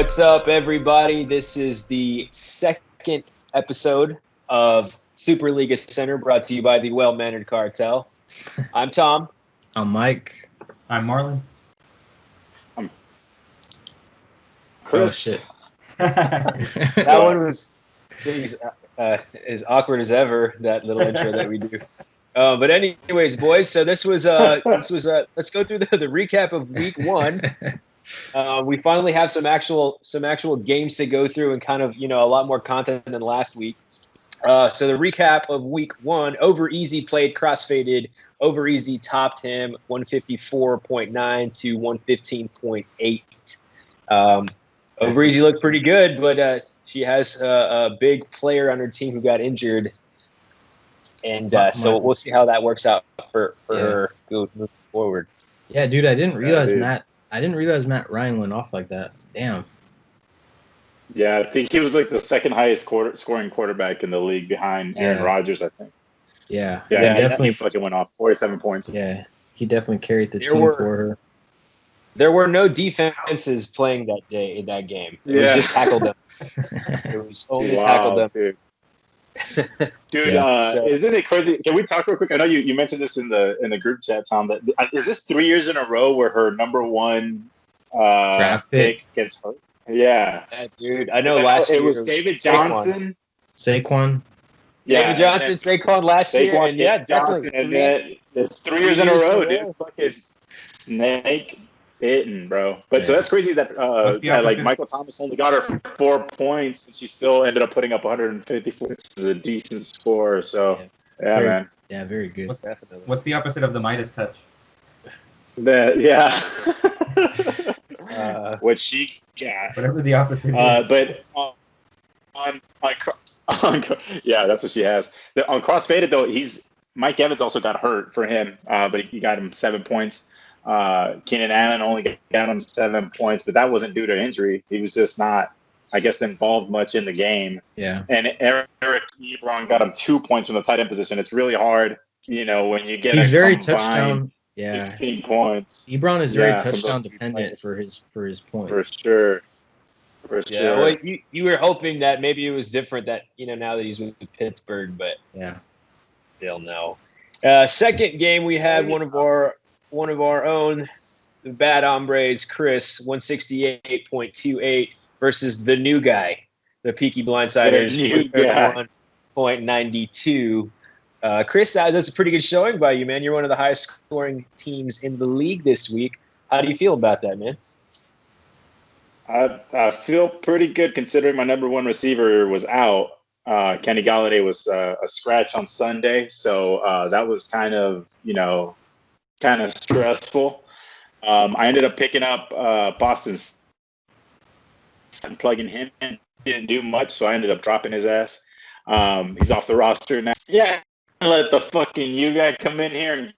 What's up, everybody? This is the second episode of Super Liga Center, brought to you by the Well-Mannered Cartel. I'm Tom. I'm Mike. I'm Marlon. I'm Chris. Oh, shit. That one was as awkward as ever, that little intro that we do. But anyways, boys, so this was let's go through the recap of week one. We finally have some actual games to go through and kind of, a lot more content than last week. So the recap of week one: Over Easy played Crossfaded. Over Easy topped him 154.9 to 115.8. Over Easy looked pretty good, but she has a big player on her team who got injured, and so we'll see how that works out for her moving forward. Yeah, dude, I didn't realize Matt Ryan went off like that. Damn. Yeah, I think he was like the second highest scoring quarterback in the league behind Aaron Rodgers, I think. Yeah, he definitely definitely fucking went off 47 points. Yeah, he definitely carried the team for her. There were no defenses playing that day in that game. It was just tackle them. It was only tackle them. Dude, isn't it crazy? Can we talk real quick? I know you mentioned this in the group chat, Tom. That is this 3 years in a row where her number one draft pick gets hurt? Yeah, dude. I know last year it was David Johnson, Saquon. Yeah, David Johnson, Saquon last year, and definitely. And then it's 3 years in a row, dude. Fucking snake bitten, bro. But so that's crazy that like Michael Thomas only got her 4 points, and she still ended up putting up 154. This is a decent score. So man. Yeah, very good. What's the opposite of the Midas touch? What she got. Whatever the opposite is. But on yeah, that's what she has. On Crossfaded though, Mike Evans also got hurt for him, but he got him 7 points. Keenan Allen only got him 7 points, but that wasn't due to injury. He was just not, I guess, involved much in the game. Yeah. And Eric Ebron got him 2 points from the tight end position. It's really hard, when you get. He's very touchdown. Yeah. 16 points. Ebron is very touchdown dependent for his points. For sure. Yeah, well, you were hoping that maybe it was different that now that he's with Pittsburgh, but still no. Second game we had one of our own, the Bad Hombres, Chris, 168.28 versus the new guy, the Peaky Blindsiders, 1.92. Chris, that's a pretty good showing by you, man. You're one of the highest scoring teams in the league this week. How do you feel about that, man? I feel pretty good considering my number one receiver was out. Kenny Galladay was a scratch on Sunday, so that was kind of stressful. I ended up picking up Boston's and plugging him in. Didn't do much, so I ended up dropping his ass. He's off the roster now. Yeah, let the fucking you guy come in here and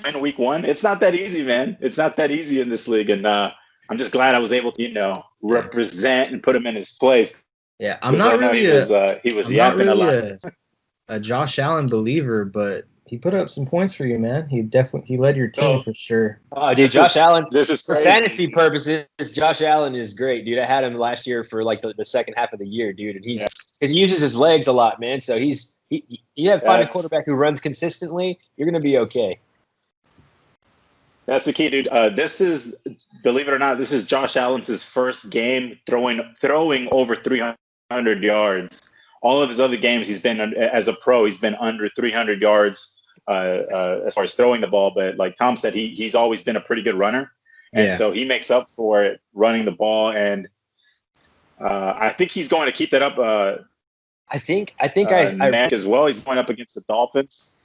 win week one. It's not that easy, man. It's not that easy in this league, and I'm just glad I was able to, represent and put him in his place. Yeah, I'm not really a Josh Allen believer, but he put up some points for you, man. He led your team for sure. Oh, dude, Josh Allen. This is for fantasy purposes. Josh Allen is great, dude. I had him last year for like the second half of the year, dude, and he uses his legs a lot, man. So you have to find a quarterback who runs consistently. You're gonna be okay. That's the key, dude. This is, believe it or not, this is Josh Allen's first game throwing over 300 yards. All of his other games, he's been as a pro, he's been under 300 yards as far as throwing the ball. But like Tom said, he's always been a pretty good runner, and so he makes up for it running the ball. And I think he's going to keep that up. I think Mac as well. He's going up against the Dolphins.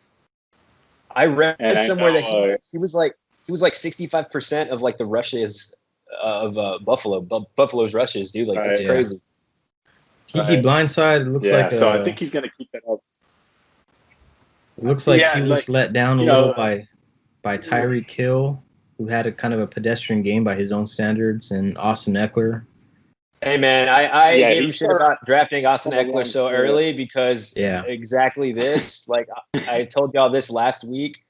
I read somewhere that he was like 65% of like the rushes of Buffalo's rushes, dude. Like that's crazy. Peaky Blindside looks like. So I think he's going to keep that up. It looks like he was let down a little by Tyreek Hill, who had a kind of a pedestrian game by his own standards, and Austin Eckler. Hey man, I gave a shit about drafting Austin Eckler so early because exactly this. Like I told y'all this last week.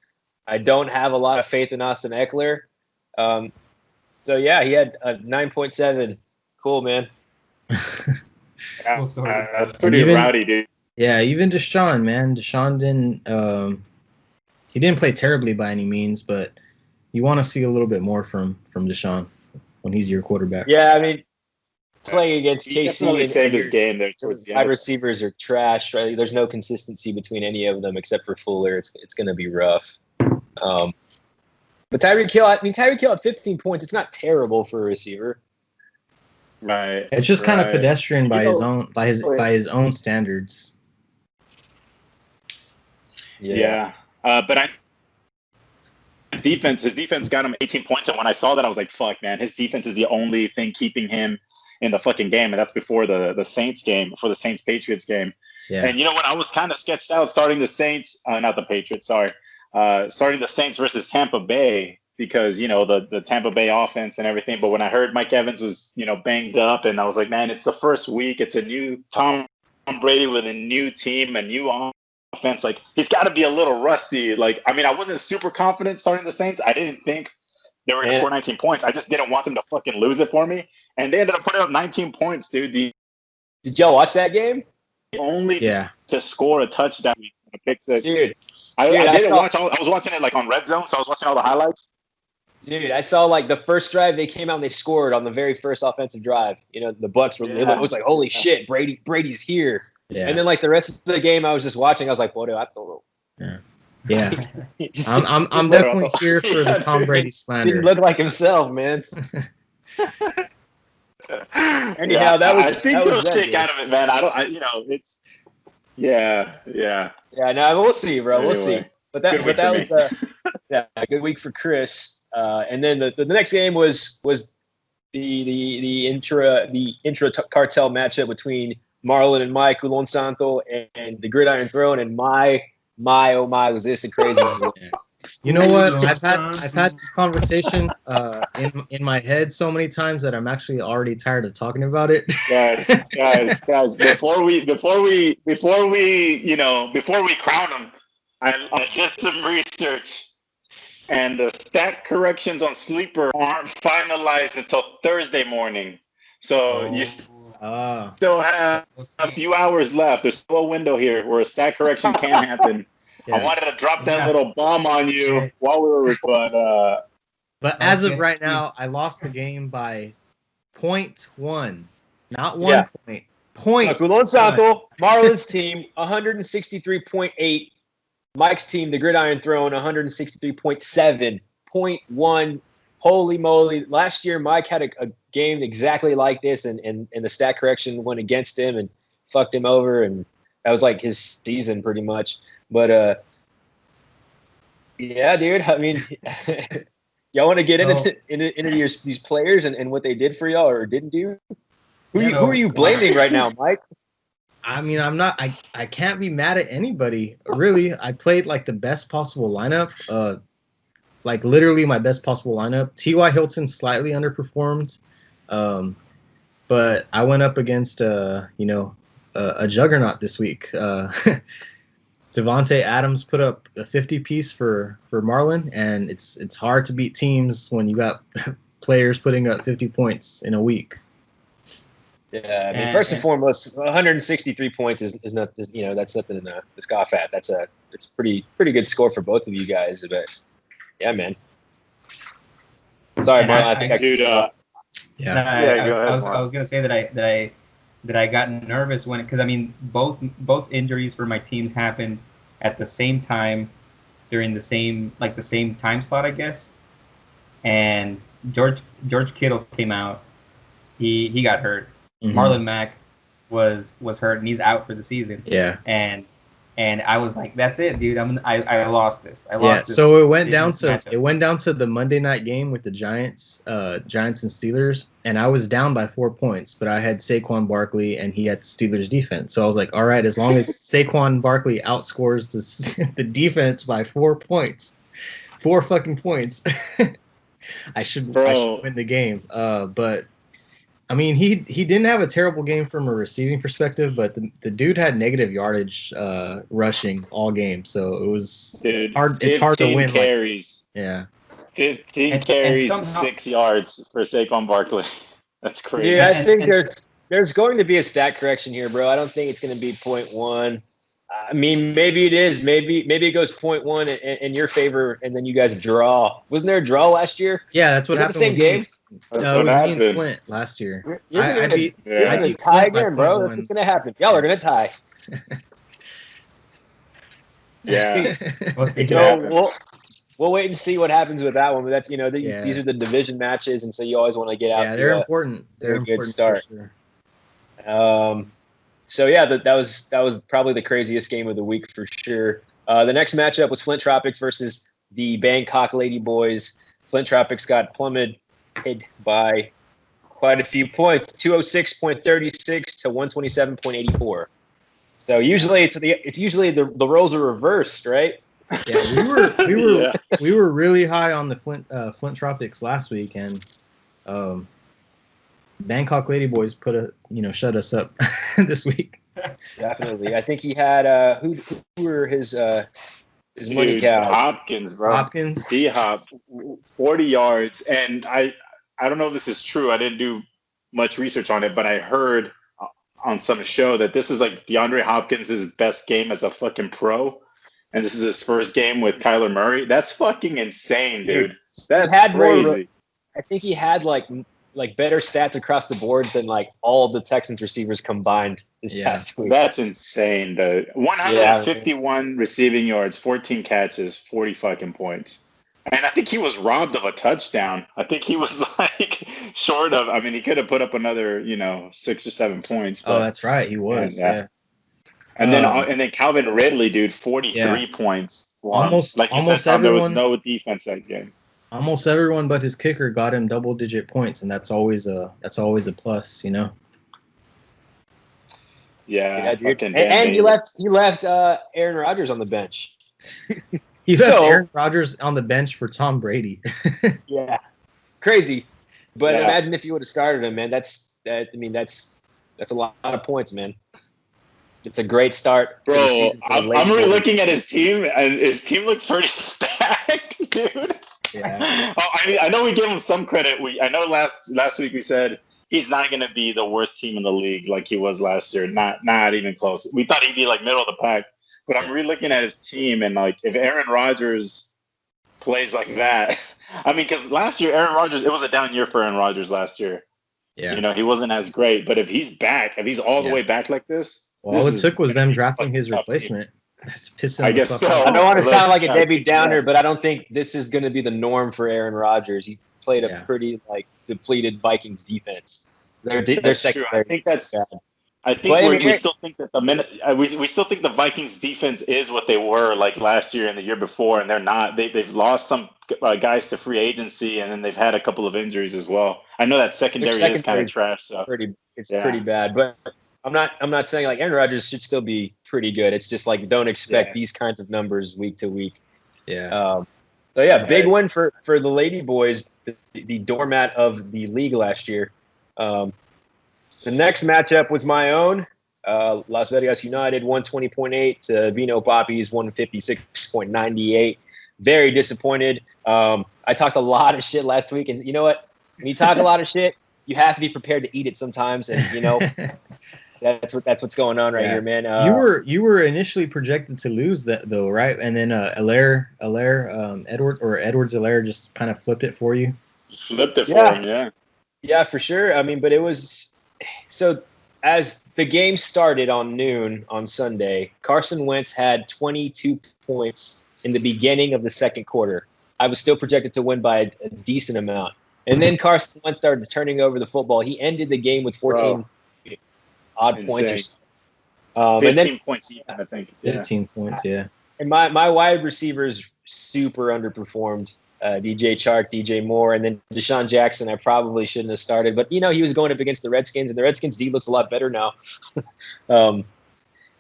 I don't have a lot of faith in Austin Eckler. So yeah, he had a 9.7 Cool, man. That's pretty rowdy, dude. Yeah, even Deshaun, man. Deshaun didn't. He didn't play terribly by any means, but you want to see a little bit more from Deshaun when he's your quarterback. Yeah, I mean, playing against He KC definitely saved his game there towards the end. Wide receivers are trash. Right? There's no consistency between any of them except for Fuller. It's going to be rough. But Tyreek Hill, Tyreek Hill at 15 points. It's not terrible for a receiver. Right. It's just kind of pedestrian by his own standards. Yeah. But his defense got him 18 points, and when I saw that, I was like, "Fuck, man! His defense is the only thing keeping him in the fucking game," and that's before the Saints game, before the Saints Patriots game. Yeah. And you know what? I was kind of sketched out starting the Saints, not the Patriots. Sorry, starting the Saints versus Tampa Bay because the Tampa Bay offense and everything. But when I heard Mike Evans was banged up, and I was like, man, it's the first week. It's a new Tom Brady with a new team, a new offense. Like, he's got to be a little rusty. Like, I mean, I wasn't super confident starting the Saints. I didn't think they were going to score 19 points. I just didn't want them to fucking lose it for me. And they ended up putting up 19 points, dude. Did y'all watch that game? Only to score a touchdown and a pick six. Dude, I was watching it like on Red Zone, so I was watching all the highlights. Dude, I saw like the first drive they came out and they scored on the very first offensive drive. The Bucs were. It was like, holy shit, Brady's here. Yeah. And then like the rest of the game, I was just watching. I was like, what do I throw? Yeah. I'm definitely here for the Tom Brady slander. Didn't look like himself, man. Anyhow, that was. I think he'll shake out of it, man. It's. Yeah. Yeah, no, we'll see, bro. Anyway, we'll see. But that was a good week for Chris. And then the next game was the intra cartel matchup between Marlon and Mike Ulon Santo and the Gridiron Throne. And my oh my, was this a crazy one. You know what? I've had this conversation in my head so many times that I'm actually already tired of talking about it. Guys, before we crown him, I did some research, and the stat corrections on Sleeper aren't finalized until Thursday morning. So you still have a few hours left. There's still a window here where a stat correction can happen. Yeah. I wanted to drop that little bomb on you while we were recording. But as of right now, I lost the game by 0.1. Not 1 point. Point. Ulon Santo, Marlon's team, 163.8. Mike's team, the Gridiron Throne, 163.7. 0.1. Holy moly. Last year, Mike had a game exactly like this, and the stat correction went against him and fucked him over, and that was like his season pretty much. But yeah, dude. I mean, y'all want to get into these players and what they did for y'all or didn't do? Who are you blaming right now, Mike? I mean, I'm not. I can't be mad at anybody, really. I played like the best possible lineup. Like literally my best possible lineup. T.Y. Hilton slightly underperformed, but I went up against a juggernaut this week. Devontae Adams put up a 50 piece for Marlon, and it's hard to beat teams when you got players putting up 50 points in a week. Yeah, I mean, first and foremost, 163 points is not, that's nothing to scoff at. It's pretty good score for both of you guys. But yeah, man. Sorry, Marlon. I think I could. I was gonna say that I got nervous because I mean both injuries for my teams happened at the same time during the same time slot, I guess. And George Kittle came out. He got hurt. Mm-hmm. Marlon Mack was hurt and he's out for the season. Yeah. And I was like, that's it, dude. I lost this. I lost this. So it went down to the Monday night game with the Giants and Steelers, and I was down by 4 points, but I had Saquon Barkley and he had the Steelers defense. So I was like, all right, as long as Saquon Barkley outscores the defense by 4 points, 4 fucking points, I should win the game. But I mean, he didn't have a terrible game from a receiving perspective, but the dude had negative yardage rushing all game, so it was hard. It's hard to win. Carries. 15 carries, 6 yards for Saquon Barkley. That's crazy. Dude, I think there's going to be a stat correction here, bro. I don't think it's going to be 0.1. I mean, maybe it is. Maybe it goes 0.1 in your favor, and then you guys draw. Wasn't there a draw last year? Yeah, that's what Was happened. It the same game? No, it was me and Flint last year. You're I gonna beat tie Flint by again, bro. 0.1. That's what's gonna happen. Y'all are gonna tie. Yeah. So we'll wait and see what happens with that one. But that's these are the division matches, and so you always want to get out. Yeah, they're important. They're a important good start. for sure. So yeah, that was probably the craziest game of the week for sure. The next matchup was Flint Tropics versus the Bangkok Lady Boys. Flint Tropics got plummeted by quite a few points, 206.36 to 127.84. So usually it's usually the roles are reversed, right? Yeah, we were really high on the Flint Tropics last week, and Bangkok Ladyboys shut us up this week. Definitely. I think he had who were his money cows? Hopkins, bro. Hopkins. D-Hop, 40 yards. And I don't know if this is true. I didn't do much research on it, but I heard on some show that this is like DeAndre Hopkins' best game as a fucking pro. And this is his first game with Kyler Murray. That's fucking insane, dude. That's crazy. I think he had like better stats across the board than like all the Texans receivers combined this past week. That's insane, dude. 151 receiving yards, 14 catches, 40 fucking points. And I think he was robbed of a touchdown. I think he was like short of. I mean, he could have put up another, 6 or 7 points. But, that's right, he was. Yeah. And then Calvin Ridley, dude, 43 points. Almost almost everyone. There was no defense that game. Almost everyone but his kicker got him double-digit points, and that's always a plus, Yeah, dude. And he left Aaron Rodgers on the bench. He left Aaron Rodgers on the bench for Tom Brady. Yeah, crazy. But imagine if you would have started him, man. That's a lot of points, man. It's a great start. Bro, to the season I'm really looking at his team, and his team looks pretty stacked, dude. Yeah. I know we gave him some credit. I know last week we said he's not going to be the worst team in the league like he was last year. Not even close. We thought he'd be like middle of the pack. But I'm really looking at his team, and like if Aaron Rodgers plays like that, I mean, because last year Aaron Rodgers, it was a down year for Aaron Rodgers last year. Yeah. He wasn't as great. But if he's back, if he's all the way back like this, all it took was them drafting his replacement. That's pissing. I guess so. I don't want to sound like a Debbie Downer, but I don't think this is going to be the norm for Aaron Rodgers. He played a pretty depleted Vikings defense. They're secondary. I think that's bad. I think we still think that we still think the Vikings defense is what they were like last year and the year before, and they're not. They've lost some guys to free agency, and then they've had a couple of injuries as well. I know that secondary is kind of trash. So it's pretty bad, but I'm not saying like Aaron Rodgers should still be pretty good. It's just like don't expect these kinds of numbers week to week. Yeah. Big win for the Lady Boys, the doormat of the league last year. The next matchup was my own. Las Vegas United 120.8 to Vino Poppies 156.98. Very disappointed. I talked a lot of shit last week, and you know what? When you talk a lot of shit, you have to be prepared to eat it sometimes, and that's what's going on here, man. You were initially projected to lose that though, right? And then Edwards Alaire just kind of flipped it for you. Flipped it for him, yeah. Yeah, for sure. I mean, but it was so as the game started on noon on Sunday, Carson Wentz had 22 points in the beginning of the second quarter. I was still projected to win by a decent amount. And then Carson Wentz started turning over the football. He ended the game with 14 odd points or so. 15 points even, I think. Yeah. 15 points, yeah. And my wide receivers super underperformed. DJ Chark, DJ Moore, and then Deshaun Jackson I probably shouldn't have started. But, he was going up against the Redskins, and the Redskins' D looks a lot better now. That's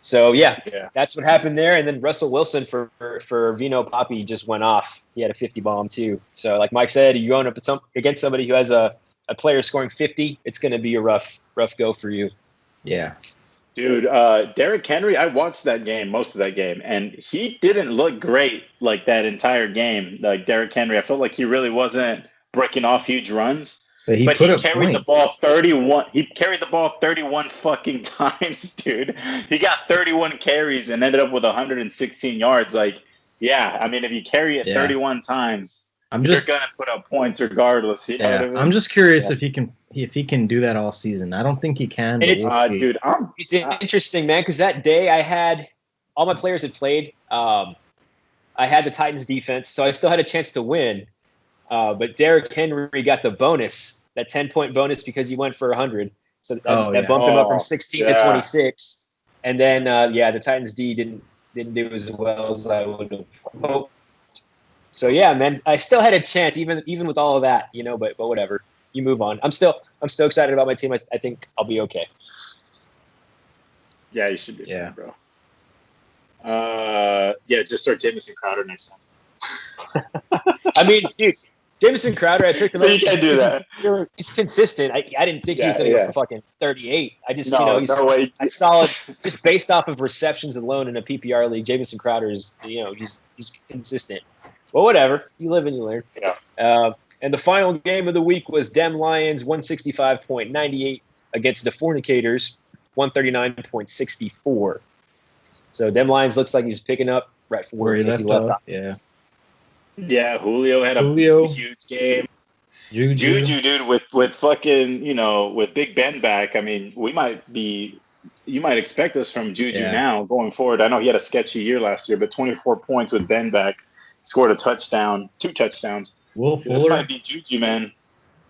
what happened there. And then Russell Wilson for Vino Poppy just went off. He had a 50 bomb too. So like Mike said, you're going up against somebody who has a player scoring 50, it's going to be a rough go for you. Yeah. Dude, Derrick Henry, I watched most of that game, and he didn't look great like that entire game. Like Derrick Henry, I felt like he really wasn't breaking off huge runs. But he But put he up carried the points. ball 31. He carried the ball 31 fucking times, dude. He got 31 carries and ended up with 116 yards. Like, yeah, I mean, if you carry it Yeah. 31 times, I'm you're just gonna put up points regardless. You know what I yeah. mean? I'm just curious Yeah. if he can do that all season. I don't think he can, but It's- we'll see. Dude, It's interesting, man, because that day I had all my players had played. I had the Titans defense, so I still had a chance to win. But Derrick Henry got the bonus, that 10-point bonus, because he went for 100. So that bumped him up from 16 to 26. And then, the Titans D didn't do as well as I would have hoped. So yeah, man, I still had a chance, even with all of that, But whatever, you move on. I'm still excited about my team. I think I'll be okay. yeah, you should be, Yeah. bro. Just start Jamison Crowder next time. I mean, dude, Jamison Crowder, I picked him up. You can't do that. He's consistent. I didn't think he was going to go for fucking 38. I just, he's no way. a solid, just based off of receptions alone in a PPR league. Jamison Crowder is, he's consistent. Well, whatever. You live and you learn. Yeah. And the final game of the week was Dem Lions 165.98 against the Fornicators 139.64. So Dem Lions looks like he's picking up right from Where he left off. off. Yeah, Julio had a huge game. Juju, dude, with fucking, with Big Ben back. I mean, you might expect us from Juju now going forward. I know he had a sketchy year last year, but 24 points with Ben back, scored a touchdown, 2 touchdowns. Will Fuller. This might be Juju, man.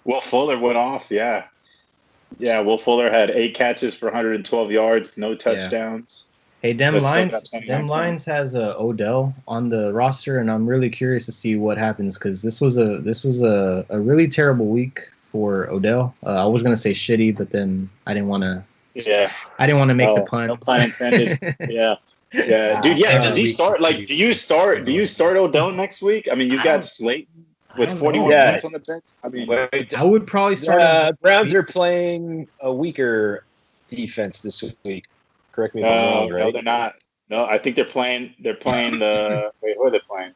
Will Fuller went off, yeah. Yeah, Will Fuller had 8 catches for 112 yards, no touchdowns. Hey, Dem Lions has Odell on the roster, and I'm really curious to see what happens because this was a really terrible week for Odell. I was gonna say shitty, but then I didn't want to. Yeah. I didn't want to make the pun. No pun intended. Yeah. Yeah, dude. Yeah, does he start? Like, do you start Odell next week? I mean, you got Slayton with 41 points on the bench. I mean, I would probably start. Browns are playing a weaker defense this week. Correct me if I'm wrong, right? No, they're not. No, I think they're playing the. Wait, who are they playing?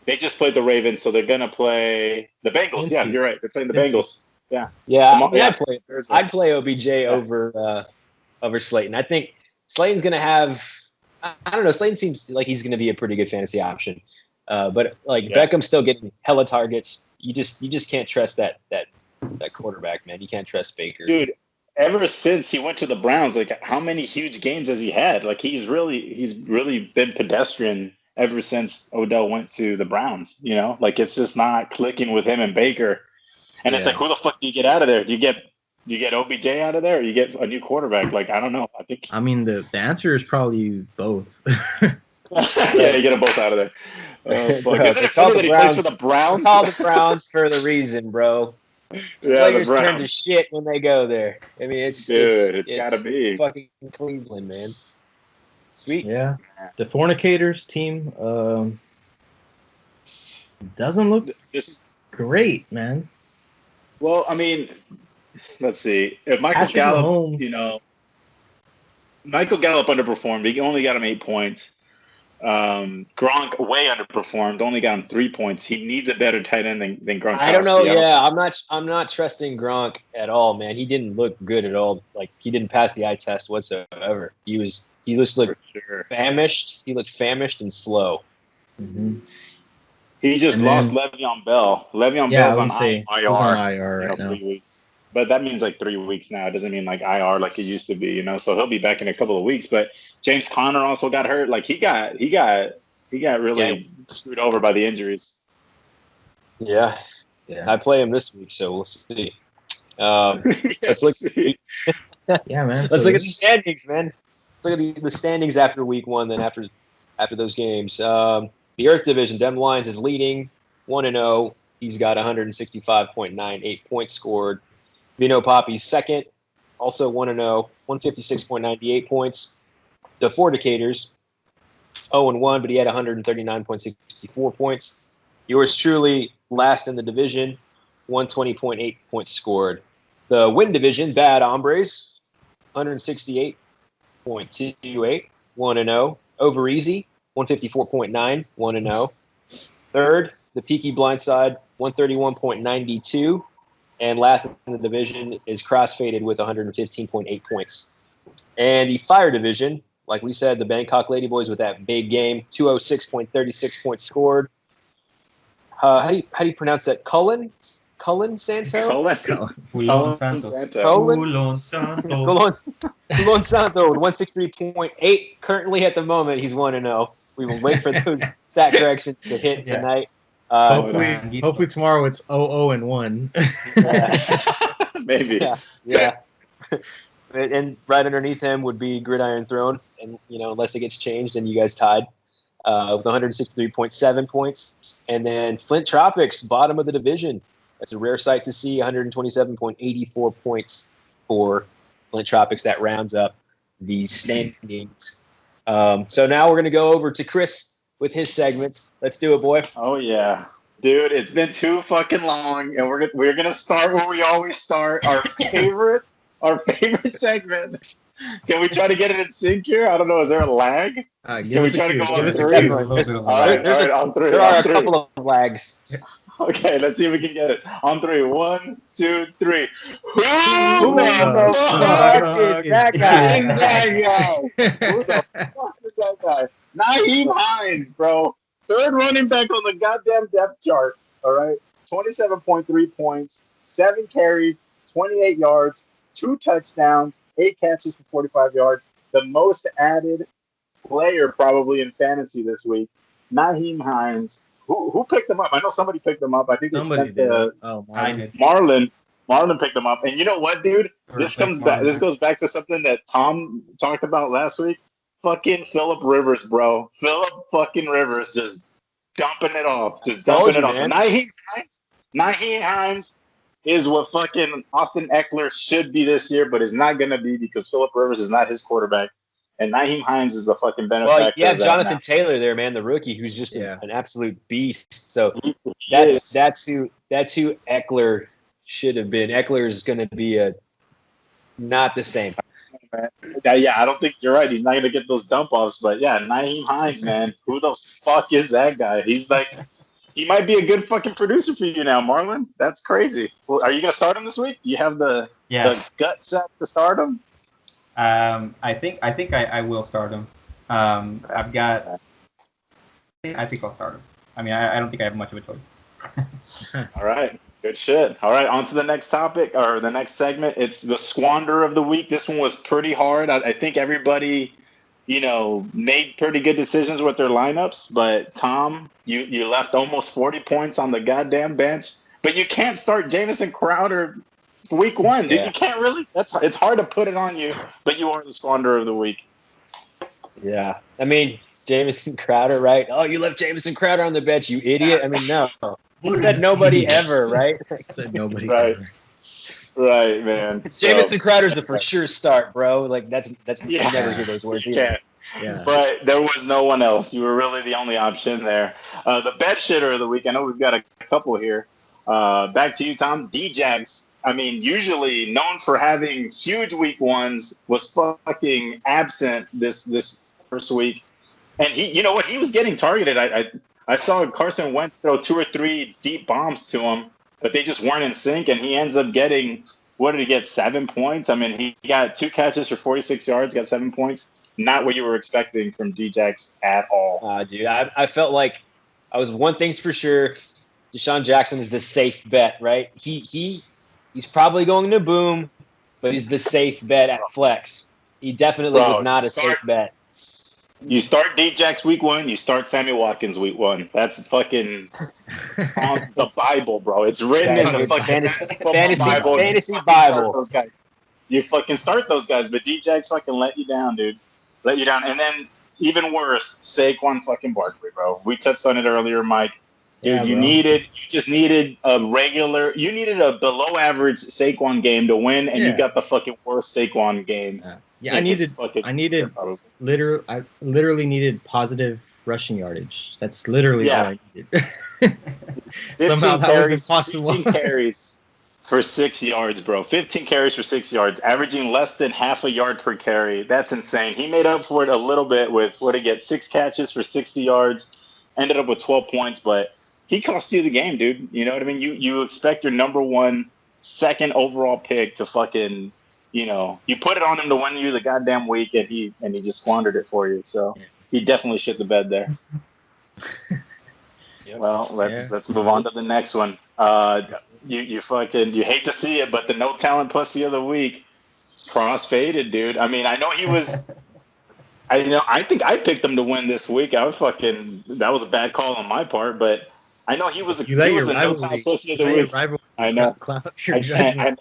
They just played the Ravens, so they're gonna play the Bengals. Yeah, you're right. They're playing the Bengals. Yeah. I'd play OBJ over Slayton. I think Slayton's gonna have. I don't know. Slayton seems like he's gonna be a pretty good fantasy option, but Beckham's still getting hella targets. You just can't trust that quarterback, man. You can't trust Baker, dude. Ever since he went to the Browns, like how many huge games has he had? Like he's really been pedestrian ever since Odell went to the Browns. Like it's just not clicking with him and Baker. And it's like, who the fuck do you get out of there? Do you get OBJ out of there, or you get a new quarterback? Like I don't know. I mean, the answer is probably both. Yeah, you get them both out of there. Oh, fuck. Bro, isn't it funny that he plays for the Browns? Call the Browns for the reason, bro. Yeah, players turn to shit when they go there. I mean, it's gotta be fucking Cleveland, man. Sweet. Yeah, the Fornicators team doesn't look great, man. Well, I mean, let's see. If Michael Gallup, Mahomes, Michael Gallup underperformed. He only got him 8 points. Gronk way underperformed, only got him 3 points. He needs a better tight end than Gronkowski. I don't know. Yeah, I'm not trusting Gronk at all, man. He didn't look good at all. Like he didn't pass the eye test whatsoever. He just looked famished. He looked famished and slow. Mm-hmm. He just lost Le'Veon Bell. Le'Veon Bell's on IR. He's on IR right now. 3 weeks. But that means like 3 weeks now. It doesn't mean like IR like it used to be, So he'll be back in a couple of weeks. But James Conner also got hurt. Like he got really screwed over by the injuries. Yeah. I play him this week, so we'll see. Let's look. Yeah, man. Let's look at the standings, man. Let's look at the standings after week 1. Then after those games, the Earth Division, Dem Lions is leading 1-0. He's got 165.98 points scored. Vino Poppy's second, also 1-0, 156.98 points. The Fornicators, 0-1, but he had 139.64 points. Yours truly, last in the division, 120.8 points scored. The Win Division, Bad Hombres, 168.28, 1-0. Over Easy, 154.9, 1-0. Third, the Peaky Blindside, 131.92, And last in the division is Crossfaded with 115.8 points. And the Fire division, like we said, the Bangkok Ladyboys with that big game, 206.36 points scored. How do you pronounce that? Cullen Santo? Culon Santo. Culon Santo, 163.8. Currently, at the moment, he's 1-0. We will wait for those stat corrections to hit tonight. Hopefully tomorrow it's 0-0-1. Maybe. Yeah. And right underneath him would be Gridiron Throne, and unless it gets changed, then you guys tied with 163.7 points. And then Flint Tropics, bottom of the division. That's a rare sight to see. 127.84 points for Flint Tropics. That rounds up the standings. So now we're going to go over to Chris with his segments. Let's do it, boy. Oh, yeah. Dude, it's been too fucking long, and we're gonna start where we always start. Our favorite segment. Can we try to get it in sync here? I don't know. Is there a lag? Can we try to go on three? All right, on three. There are a couple of lags. Okay, let's see if we can get it. On three. 1, 2, 3. Who the fuck is that guy? Who the fuck is that guy? Naheem Hines, bro. Third running back on the goddamn depth chart. All right. 27.3 points, 7 carries, 28 yards, 2 touchdowns, 8 catches for 45 yards. The most added player probably in fantasy this week. Naheem Hines. Who picked him up? I know somebody picked him up. I think somebody did. I did. Marlon picked him up. And you know what, dude? This goes back to something that Tom talked about last week. Fucking Phillip Rivers, bro. Phillip fucking Rivers just dumping it off. Naheem Hines is what fucking Austin Eckler should be this year, but is not going to be because Phillip Rivers is not his quarterback. And Naheem Hines is the fucking benefactor. Well, you have Jonathan Taylor there, man, the rookie, who's just an absolute beast. So that's who Eckler should have been. Eckler is going to be not the same. Yeah, I don't think you're right. He's not going to get those dump offs, but yeah, Naheem Hines, man, who the fuck is that guy? He's like, he might be a good fucking producer for you now, Marlon. That's crazy. Well, are you going to start him this week? Do you have the gut set to start him? I think I will start him. I think I'll start him. I mean, I don't think I have much of a choice. All right. Good shit. All right, on to the next topic or the next segment. It's the squander of the week. This one was pretty hard. I think everybody, made pretty good decisions with their lineups. But Tom, you left almost 40 points on the goddamn bench. But you can't start Jamison Crowder week 1, dude. You can't really. It's hard to put it on you. But you are the squander of the week. Yeah, I mean Jamison Crowder, right? Oh, you left Jamison Crowder on the bench, you idiot. I mean, no. He said nobody ever, right? Said nobody ever. Right, man. Jamison Crowder's the for sure start, bro. Like that's you never hear those words. Yeah. But there was no one else. You were really the only option there. The bed shitter of the week. I know we've got a couple here. Back to you, Tom. D-Jax. I mean, usually known for having huge week 1s, was fucking absent this first week. And he, you know what? He was getting targeted. I saw Carson Wentz throw 2 or 3 deep bombs to him, but they just weren't in sync, and he ends up getting, what did he get, 7 points? I mean, he got 2 catches for 46 yards, got 7 points. Not what you were expecting from D-Jax at all. Dude, I felt like one thing's for sure, Deshaun Jackson is the safe bet, right? He's probably going to boom, but he's the safe bet at flex. He definitely was not a safe bet. You start D-Jax week 1, you start Sammy Watkins week 1. That's fucking on the Bible, bro. It's written in the fucking fantasy Bible. Those guys. You fucking start those guys, but D-Jax fucking let you down, dude. Let you down. And then, even worse, Saquon fucking Barkley, bro. We touched on it earlier, Mike. Dude, you just needed a below average Saquon game to win, and you got the fucking worst Saquon game. Yeah, I literally needed positive rushing yardage. That's literally all I needed. Somehow that was impossible. 15 carries for 6 yards, bro. 15 carries for 6 yards, averaging less than half a yard per carry. That's insane. He made up for it a little bit with, 6 catches for 60 yards, ended up with 12 points, but he cost you the game, dude. You know what I mean? You expect your number one second overall pick to fucking, you put it on him to win you the goddamn week, and he just squandered it for you. So he definitely shit the bed there. Yep. Well, let's move on to the next one. You hate to see it, but the no talent pussy of the week, cross-faded, dude. I mean, I know he was. I think I picked him to win this week. That was a bad call on my part, but I know he was the no talent pussy of the week. I know. I can't.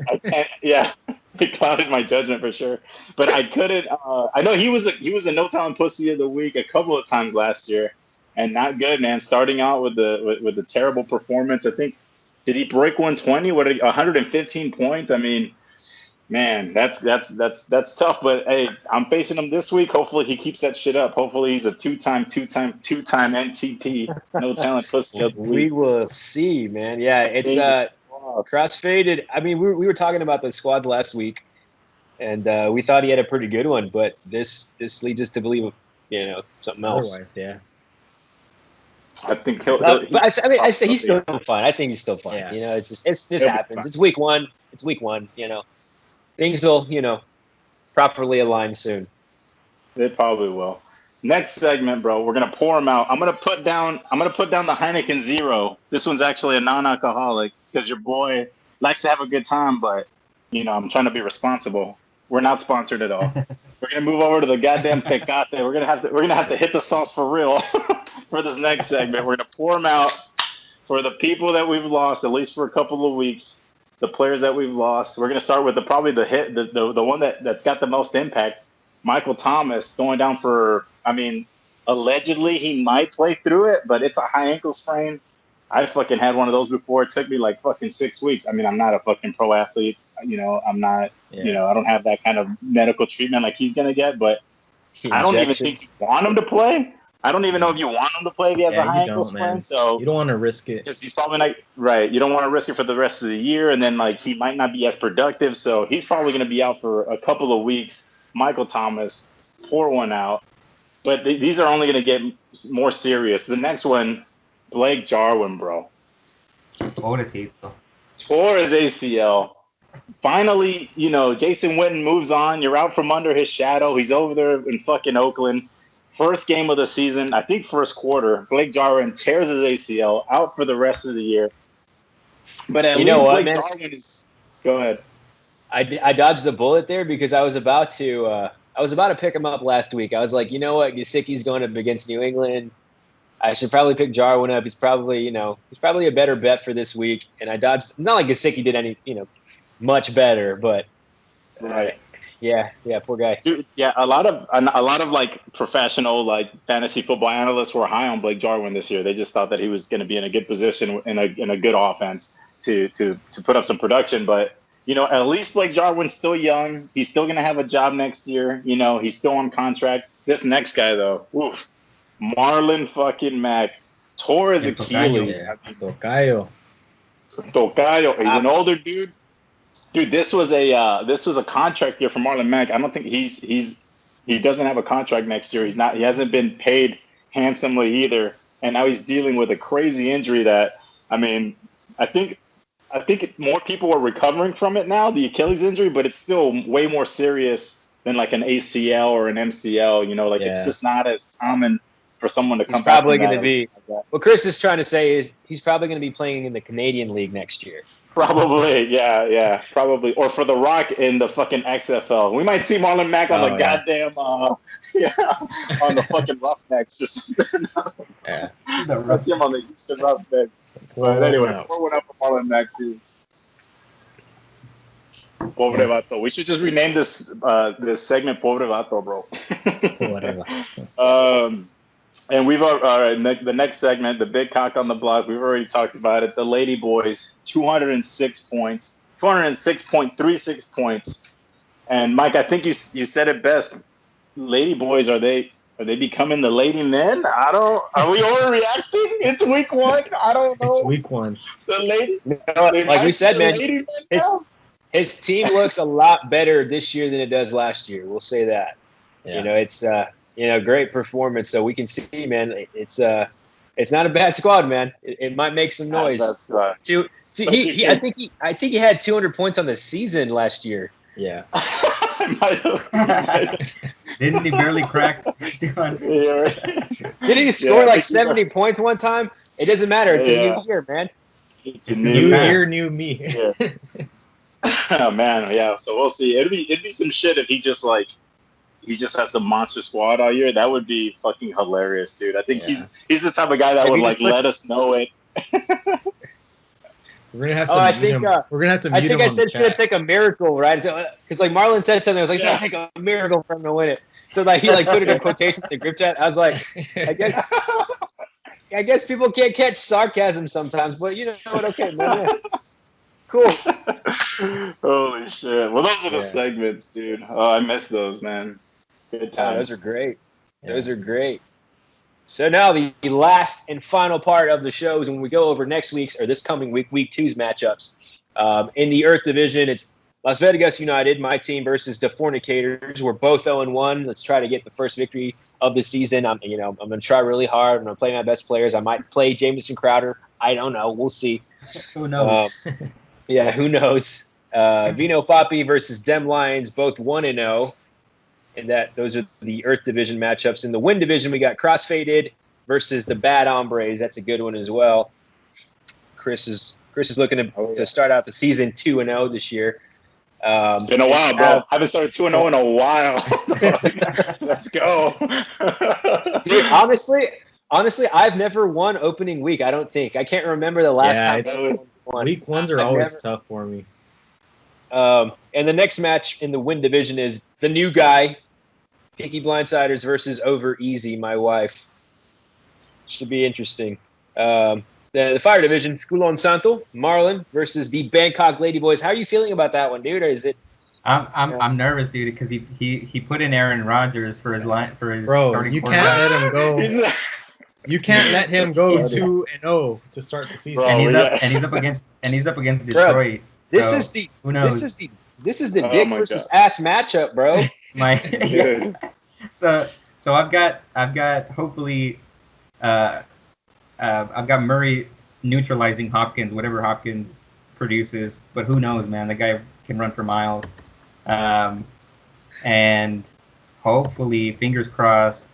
Yeah, it clouded my judgment for sure. But I couldn't. I know he was the no talent pussy of the week a couple of times last year, and not good, man. Starting out with the terrible performance. I think, did he break 120? 115 points? I mean, man, that's tough. But hey, I'm facing him this week. Hopefully he keeps that shit up. Hopefully he's a two-time NTP, no talent pussy of the week. We will see, man. Yeah, it's cross-faded. I mean, we were talking about the squad last week, and we thought he had a pretty good one, but this leads us to believe, something else. Otherwise, yeah. I think he's still fine. I think he's still fine. Yeah. This happens. It's week one. Things will, properly align soon. They probably will. Next segment, bro. We're gonna pour them out. I'm gonna put down the Heineken Zero. This one's actually a non-alcoholic because your boy likes to have a good time, but I'm trying to be responsible. We're not sponsored at all. We're gonna move over to the goddamn Tecate. We're gonna have to hit the sauce for real for this next segment. We're gonna pour them out for the people that we've lost, at least for a couple of weeks. The players that we've lost. We're going to start with probably the one that's got the most impact. Michael Thomas going down for, allegedly he might play through it, but it's a high ankle sprain. I fucking had one of those before. It took me like fucking 6 weeks. I mean, I'm not a fucking pro athlete. I'm not, I don't have that kind of medical treatment like he's going to get, but I don't even think you want him to play. I don't even know if you want him to play if he has a high ankle sprain. So you don't want to risk it because he's probably not right. You don't want to risk it for the rest of the year, and then he might not be as productive. So he's probably going to be out for a couple of weeks. Michael Thomas, pour one out. But these are only going to get more serious. The next one, Blake Jarwin, bro. Tore his ACL. Finally, Jason Witten moves on. You're out from under his shadow. He's over there in fucking Oakland. First game of the season, I think first quarter, Blake Jarwin tears his ACL, out for the rest of the year. But at least Blake Jarwin is. Go ahead. I dodged the bullet there because I was about to pick him up last week. I was like, you know what, Gesicki's going up against New England. I should probably pick Jarwin up. He's probably a better bet for this week. And I dodged. Not like Gesicki did any much better, but right. Yeah, poor guy. Dude, yeah, a lot of professional fantasy football analysts were high on Blake Jarwin this year. They just thought that he was going to be in a good position in a good offense to put up some production. But at least Blake Jarwin's still young. He's still going to have a job next year. He's still on contract. This next guy though, Marlon fucking Mack tore his Achilles. Tocayo. He's an older dude. Dude, this was a contract year for Marlon Mack. I don't think he doesn't have a contract next year. He hasn't been paid handsomely either, and now he's dealing with a crazy injury that I think more people are recovering from it now, the Achilles injury, but it's still way more serious than like an ACL or an MCL. It's just not as common for someone to come back. He's probably going to be. What Chris is trying to say is he's probably going to be playing in the Canadian League next year. Probably, yeah, probably. Or for The Rock in the fucking XFL. We might see Marlon Mack on the goddamn, on the fucking Roughnecks or something. Yeah. Let's see him on the Houston Roughnecks. But anyway, pour one up for Marlon Mack, too. Pobre Vato. We should just rename this segment Pobre Vato, bro. And we've the next segment, the big cock on the block. We've already talked about it. The Lady Boys, 206 points, 206.36 points. And Mike, I think you said it best. Lady Boys, are they becoming the Lady Men? Are we overreacting? It's week one. I don't know. It's week one. The Lady, like we said, man, his team looks a lot better this year than it does last year. We'll say that. Yeah. It's great performance. So we can see, man, it's not a bad squad, man. It might make some noise. See, I think he had 200 points on the season last year. Yeah. Didn't he barely crack 200? Didn't he score like 70 points one time? It doesn't matter. It's a new year, man. It's a New year, new me. Yeah. Oh man, yeah. So we'll see. It'd be some shit if he just has the monster squad all year. That would be fucking hilarious, dude. I think he's the type of guy that would like let us know it. We're gonna have to meet him. We're gonna have to meet him. I said it's gonna take a miracle, right? Because like Marlon said something, I was like, it's gonna take a miracle for him to win it. So like he like put it in quotations in the group chat. I was like, I guess people can't catch sarcasm sometimes, but you know what? Okay, man. Yeah. Cool. Holy shit! Well, those are the segments, dude. Oh, I miss those, man. Good times. Those are great. Those are great. So now the last and final part of the show is when we go over next week's or this coming week 2's matchups. In the Earth Division, it's Las Vegas United, my team, versus the Fornicators. We're both 0-1. Let's try to get the first victory of the season. I'm going to try really hard. I'm going to play my best players. I might play Jamison Crowder. I don't know. We'll see. Who knows? Who knows? Vino Papi versus Dem Lions, both 1-0. And those are the Earth Division matchups. In the Wind Division, we got Crossfaded versus the Bad Hombres. That's a good one as well. Chris is looking to start out the season 2-0 this year. It's been a while, bro. I haven't started 2-0 in a while. Let's go. Dude, honestly, I've never won opening week. I don't think. I can't remember the last time I won. Week ones are always tough for me. And the next match in the Wind Division is the new guy, Peaky Blindsiders versus Over Easy, my wife. Should be interesting. The Fire Division, Sculon Santo, Marlon versus the Bangkok Ladyboys. How are you feeling about that one, dude? Or is it? I'm nervous, dude, because he put in Aaron Rodgers for his starting you can't let him go. You can't let him go 2-0 to start the season. And he's up against Detroit. Bro, who knows? This is the dick versus ass matchup, bro. So I've got hopefully I've got Murray neutralizing Hopkins, whatever Hopkins produces, but who knows, man? The guy can run for miles. And hopefully, fingers crossed,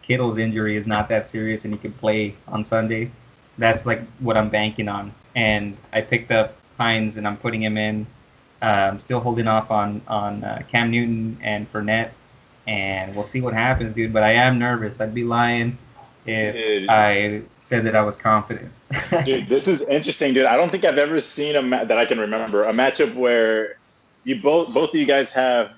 Kittle's injury is not that serious and he can play on Sunday. That's like what I'm banking on. And I picked up Hines and I'm putting him in. Still holding off on Cam Newton and Fournette, and we'll see what happens, dude. But I am nervous. I'd be lying if I said that I was confident. Dude, this is interesting, dude. I don't think I've ever seen that I can remember a matchup where you both of you guys have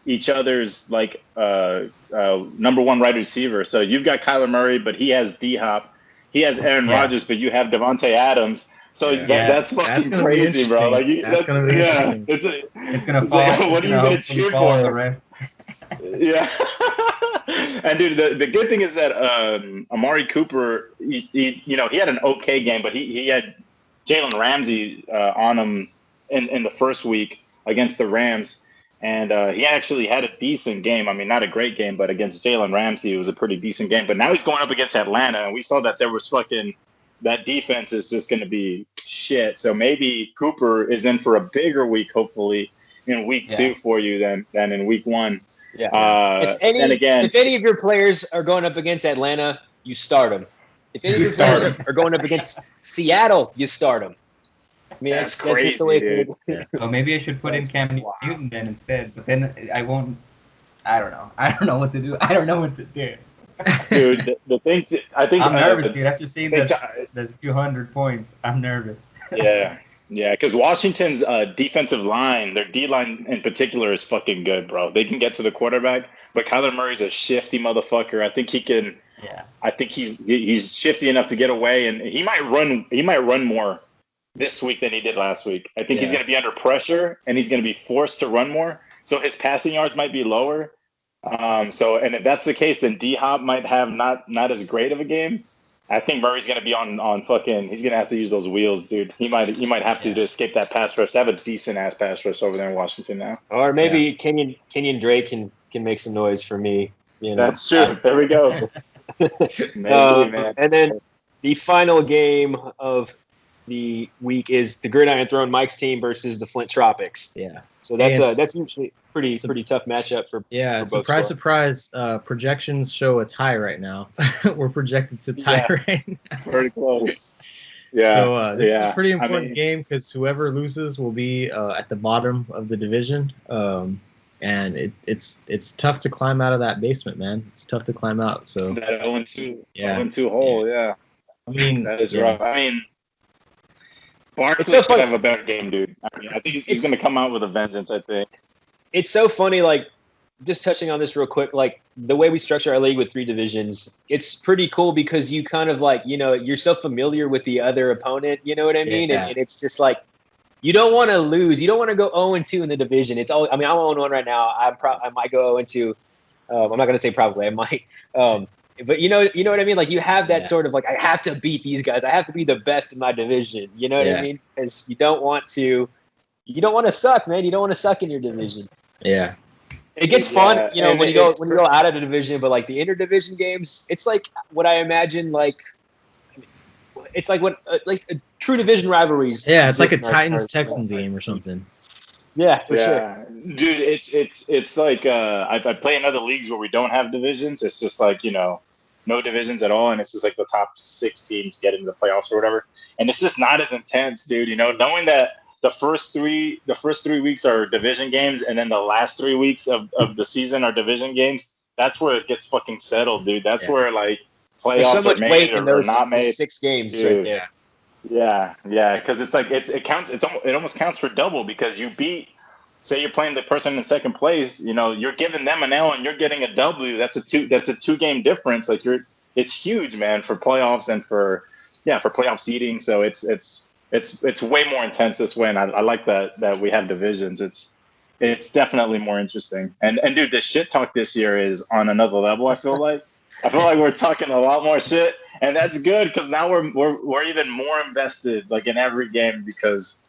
each other's like number one wide receiver. So you've got Kyler Murray, but he has D-Hop. He has Aaron Rodgers, but you have Devontae Adams. So that's fucking crazy, bro. Like, that's gonna be interesting. It's gonna fall. Like, what are you gonna cheer for? The rest. Yeah. And dude, the good thing is that Amari Cooper, he had an okay game, but he had Jalen Ramsey on him in the first week against the Rams, and he actually had a decent game. I mean, not a great game, but against Jalen Ramsey, it was a pretty decent game. But now he's going up against Atlanta, and we saw that there was that defense is just going to be shit. So maybe Cooper is in for a bigger week, hopefully, in week 2 for you than in week 1. Yeah. If any of your players are going up against Atlanta, you start them. If any of your players are going up against Seattle, you start them. I mean, that's crazy, that's just the way it is. So maybe I should put in Cam Newton then instead, but then I won't. I don't know. I don't know what to do. Dude, the things I think I'm nervous, dude. After seeing those 200 points, I'm nervous. Yeah, because Washington's defensive line, their D line in particular, is fucking good, bro. They can get to the quarterback, but Kyler Murray's a shifty motherfucker. I think he can. Yeah. I think he's shifty enough to get away, and he might run. He might run more this week than he did last week. I think he's going to be under pressure, and he's going to be forced to run more. So his passing yards might be lower. And if that's the case, then D-Hop might have not as great of a game. I think Murray's going to be on fucking. He's going to have to use those wheels, dude. He might have to escape that pass rush. They have a decent ass pass rush over there in Washington now. Or maybe Kenyon Drake can make some noise for me. You know? That's true. There we go. Maybe, man. And then the final game of the week is the Gridiron Throne Mike's team versus the Flint Tropics. Yeah. So that's usually pretty tough matchup for both surprise, squads. surprise. Projections show a tie right now. We're projected to tie right now. Very close. Yeah. So this is a pretty important game because whoever loses will be at the bottom of the division. And it's tough to climb out of that basement, man. It's tough to climb out. So that 0-2 hole, yeah. I mean, that is rough. I mean, Barkley should have a better game, dude. I think he's going to come out with a vengeance, I think. It's so funny, like, just touching on this real quick, like, the way we structure our league with 3 divisions, it's pretty cool because you kind of, like, you're so familiar with the other opponent, you know what I mean? Yeah. And it's just, like, you don't want to lose. You don't want to go 0-2 in the division. I'm 0-1 right now. I might go 0-2. I'm not going to say probably. I might. But you know what I mean? Like, you have that sort of, like, I have to beat these guys. I have to be the best in my division. You know what I mean? Because you don't want to suck, man. You don't want to suck in your division. Yeah. It gets fun, when you go out of the division, but like the interdivision games, it's like what I imagine, like it's like what like a true division rivalries. Yeah, it's like a Titans-Texans game or something. Yeah, for sure. Dude, it's like I play in other leagues where we don't have divisions. It's just like, no divisions at all, and it's just like the top 6 teams get into the playoffs or whatever. And it's just not as intense, dude. Knowing that the first three weeks are division games, and then the last 3 weeks of the season are division games. That's where it gets fucking settled, dude. That's where like playoffs so much are made weight in those not made. 6 games, dude. right there. Yeah, because it's like it counts. It almost counts for double because you beat. Say you're playing the person in second place. You're giving them an L and you're getting a W. That's a 2 game difference. Like it's huge, man, for playoffs and for playoff seeding. So it's way more intense this way, and I like that we have divisions. It's definitely more interesting. And dude, the shit talk this year is on another level. I feel like we're talking a lot more shit, and that's good because now we're even more invested, like in every game, because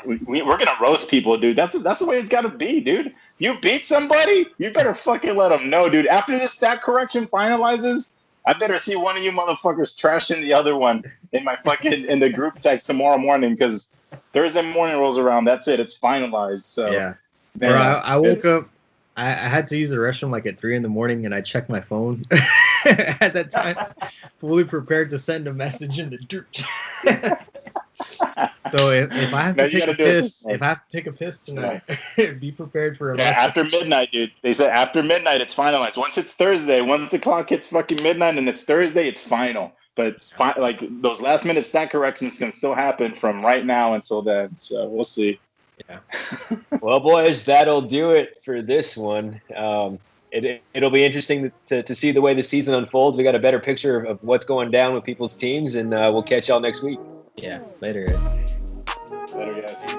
we're gonna roast people, dude. That's the way it's gotta be, dude. You beat somebody, you better fucking let them know, dude. After this stat correction finalizes, I better see one of you motherfuckers trashing the other one in the group text tomorrow morning, because Thursday morning rolls around. That's it. It's finalized. So yeah. Man, I woke up. I had to use the restroom like at 3 a.m, and I checked my phone at that time, fully prepared to send a message in the group chat. So if I have to take a piss tonight, be prepared for a message. After midnight, dude. They said after midnight it's finalized. Once it's Thursday, once the clock hits fucking midnight and it's Thursday, it's final. But it's like those last minute stat corrections can still happen from right now until then. So we'll see. Yeah. Well, boys, that'll do it for this one. It'll be interesting to see the way the season unfolds. We got a better picture of what's going down with people's teams, and we'll catch y'all next week. Yeah, later, guys. Later, guys.